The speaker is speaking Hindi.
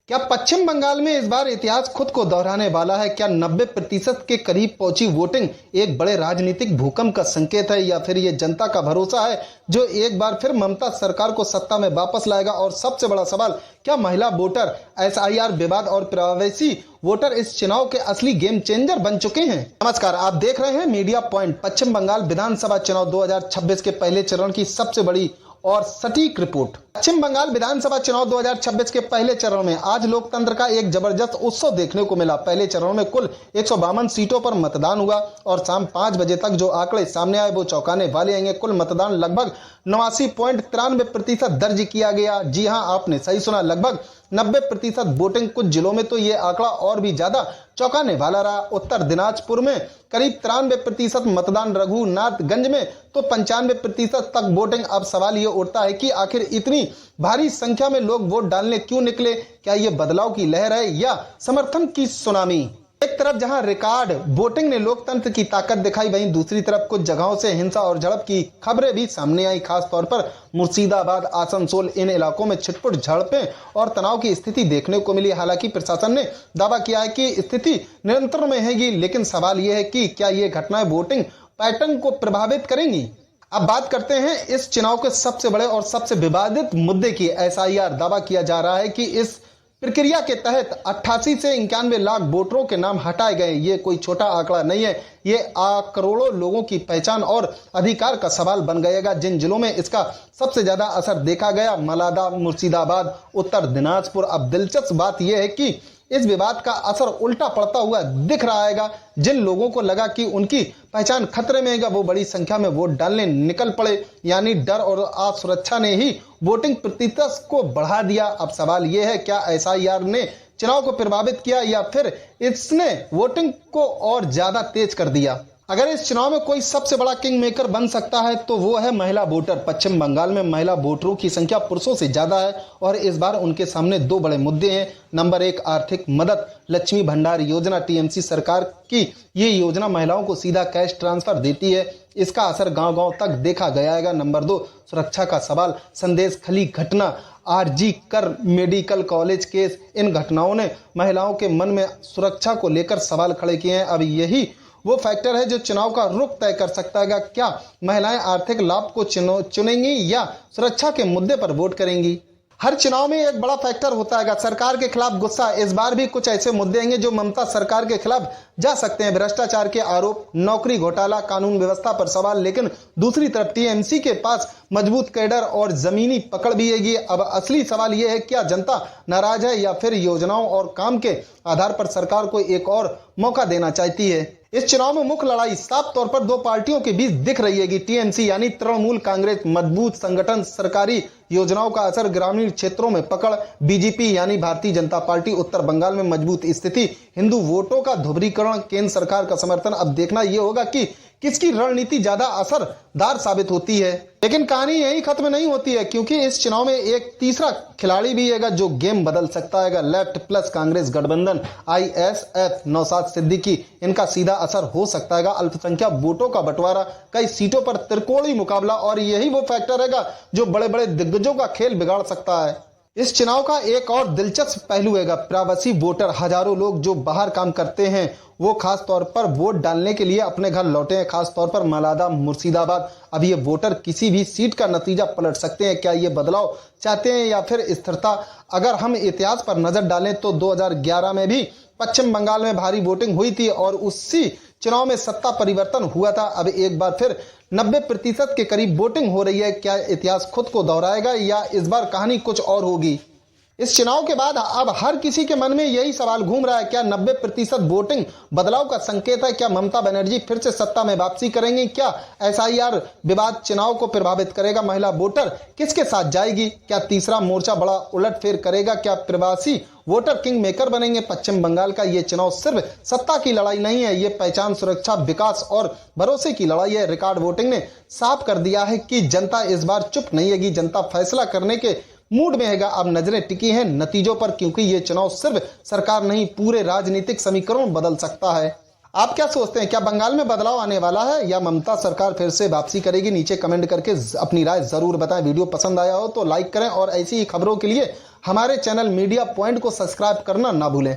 क्या पश्चिम बंगाल में इस बार इतिहास खुद को दोहराने वाला है? क्या 90% के करीब पहुंची वोटिंग एक बड़े राजनीतिक भूकंप का संकेत है, या फिर ये जनता का भरोसा है जो एक बार फिर ममता सरकार को सत्ता में वापस लाएगा? और सबसे बड़ा सवाल, क्या महिला वोटर, एसआईआर विवाद और प्रवासी वोटर इस चुनाव के असली गेम चेंजर बन चुके हैं? नमस्कार, आप देख रहे हैं मीडिया पॉइंट। पश्चिम बंगाल विधानसभा चुनाव 2026 के पहले चरण की सबसे बड़ी और सटीक रिपोर्ट। पश्चिम बंगाल विधानसभा चुनाव 2026 के पहले चरण में आज लोकतंत्र का एक जबरदस्त उत्सव देखने को मिला। पहले चरण में कुल 152 सीटों पर मतदान हुआ और शाम 5 बजे तक जो आंकड़े सामने आए वो चौंकाने वाले हैं। कुल मतदान लगभग 89.93% दर्ज किया गया। जी हां, आपने सही सुना, लगभग 90% वोटिंग। कुछ जिलों में तो ये आंकड़ा और भी ज्यादा चौंकाने वाला रहा। उत्तर दिनाजपुर में करीब 93% मतदान, रघुनाथगंज में तो 95% तक वोटिंग। अब सवाल ये उठता है कि आखिर इतनी भारी संख्या में लोग वोट डालने क्यों निकले? क्या ये बदलाव की लहर है या समर्थन की सुनामी? एक तरफ जहां रिकॉर्ड वोटिंग ने लोकतंत्र की ताकत दिखाई, वहीं दूसरी तरफ कुछ जगहों से हिंसा और झड़प की खबरें भी सामने आई। खास तौर पर मुर्शिदाबाद, आसनसोल, इन इलाकों में छिटपुट झड़पें और तनाव की स्थिति देखने को मिली। हालांकि प्रशासन ने दावा किया है कि स्थिति नियंत्रण में है, लेकिन सवाल यह है कि क्या ये घटनाएं वोटिंग पैटर्न को प्रभावित करेंगी? अब बात करते हैं इस चुनाव के सबसे बड़े और सबसे विवादित मुद्दे की, एसआईआर। दावा किया जा रहा है कि इस प्रक्रिया के तहत 88 से 91 लाख वोटरों के नाम हटाए गए। ये कोई छोटा आंकड़ा नहीं है, ये करोड़ों लोगों की पहचान और अधिकार का सवाल बन गएगा। जिन जिलों में इसका सबसे ज्यादा असर देखा गया, मालदा, मुर्शिदाबाद, उत्तर दिनाजपुर। अब दिलचस्प बात यह है कि इस विवाद का असर उल्टा पड़ता हुआ दिख रहा है। जिन लोगों को लगा कि उनकी पहचान खतरे में है, वो बड़ी संख्या में वोट डालने निकल पड़े। यानी डर और असुरक्षा ने ही वोटिंग प्रतिशत को बढ़ा दिया। अब सवाल यह है, क्या एसआईआर ने चुनाव को प्रभावित किया या फिर इसने वोटिंग को और ज्यादा तेज कर दिया? अगर इस चुनाव में कोई सबसे बड़ा किंग मेकर बन सकता है तो वो है महिला वोटर। पश्चिम बंगाल में महिला वोटरों की संख्या पुरुषों से ज्यादा है और इस बार उनके सामने दो बड़े मुद्दे हैं। नंबर 1, आर्थिक मदद। लक्ष्मी भंडार योजना, टीएमसी सरकार की ये योजना महिलाओं को सीधा कैश ट्रांसफर देती है। इसका असर गांव-गांव तक देखा गया है। नंबर 2, सुरक्षा का सवाल। संदेश खली घटना, आरजी कर मेडिकल कॉलेज केस, इन घटनाओं ने महिलाओं के मन में सुरक्षा को लेकर सवाल खड़े किए हैं। अब यही वो फैक्टर है जो चुनाव का रुख तय कर सकता है। क्या महिलाएं आर्थिक लाभ को चुनेंगी या सुरक्षा के मुद्दे पर वोट करेंगी? हर चुनाव में एक बड़ा फैक्टर होता है सरकार के खिलाफ गुस्सा। इस बार भी कुछ ऐसे मुद्दे हैं जो ममता सरकार के खिलाफ जा सकते हैं। भ्रष्टाचार के आरोप, नौकरी घोटाला, कानून व्यवस्था पर सवाल। लेकिन दूसरी तरफ टीएमसी के पास मजबूत कैडर और जमीनी पकड़ भी है। अब असली सवाल यह है, क्या जनता नाराज है या फिर योजनाओं और काम के आधार पर सरकार को एक और मौका देना चाहती है? इस चुनाव में मुख्य लड़ाई साफ तौर पर दो पार्टियों के बीच दिख रही है। टीएमसी यानी तृणमूल कांग्रेस, मजबूत संगठन, सरकारी योजनाओं का असर, ग्रामीण क्षेत्रों में पकड़। बीजेपी यानी भारतीय जनता पार्टी, उत्तर बंगाल में मजबूत स्थिति, हिंदू वोटों का ध्रुवीकरण, केंद्र सरकार का समर्थन। अब देखना यह होगा कि किसकी रणनीति ज्यादा असरदार साबित होती है। लेकिन कहानी यही खत्म नहीं होती है, क्योंकि इस चुनाव में एक तीसरा खिलाड़ी भी है जो गेम बदल सकता है। लेफ्ट प्लस कांग्रेस गठबंधन, आईएसएफ, नौशाद सिद्दीकी, इनका सीधा असर हो सकता है। अल्पसंख्यक वोटों का बंटवारा, कई सीटों पर त्रिकोणीय मुकाबला, और यही वो फैक्टर है जो बड़े बड़े दिग्गजों का खेल बिगाड़ सकता है। इस चुनाव का एक और दिलचस्प पहलू है प्रवासी वोटर। हजारों लोग जो बाहर काम करते हैं वो खास तौर पर वोट डालने के लिए अपने घर लौटे हैं, खास तौर पर मालदा, मुर्शिदाबाद। अब ये वोटर किसी भी सीट का नतीजा पलट सकते हैं। क्या ये बदलाव चाहते हैं या फिर स्थिरता? अगर हम इतिहास पर नजर डालें तो 2011 में भी पश्चिम बंगाल में भारी वोटिंग हुई थी और उसी चुनाव में सत्ता परिवर्तन हुआ था। अब एक बार फिर 90% के करीब वोटिंग हो रही है। क्या इतिहास खुद को दोहराएगा या इस बार कहानी कुछ और होगी? इस चुनाव के बाद अब हर किसी के मन में यही सवाल घूम रहा है, क्या 90% वोटिंग बदलाव का संकेत है? क्या ममता बनर्जी फिर से सत्ता में वापसी करेंगी? क्या एसआईआर विवाद चुनाव को प्रभावित करेगा? महिला वोटर किसके साथ जाएगी? क्या तीसरा मोर्चा बड़ा उलटफेर करेगा? क्या प्रवासी वोटर किंग मेकर बनेंगे? पश्चिम बंगाल का ये चुनाव सिर्फ सत्ता की लड़ाई नहीं है, ये पहचान, सुरक्षा, विकास और भरोसे की लड़ाई है। रिकॉर्ड वोटिंग ने साफ कर दिया है कि जनता इस बार चुप नहीं है, जनता फैसला करने के मूड में है। अब नजरें टिकी हैं नतीजों पर, क्योंकि ये चुनाव सिर्फ सरकार नहीं, पूरे राजनीतिक समीकरण बदल सकता है। आप क्या सोचते हैं, क्या बंगाल में बदलाव आने वाला है या ममता सरकार फिर से वापसी करेगी? नीचे कमेंट करके अपनी राय जरूर बताएं। वीडियो पसंद आया हो तो लाइक करें और ऐसी ही खबरों के लिए हमारे चैनल मीडिया पॉइंट को सब्सक्राइब करना ना भूलें।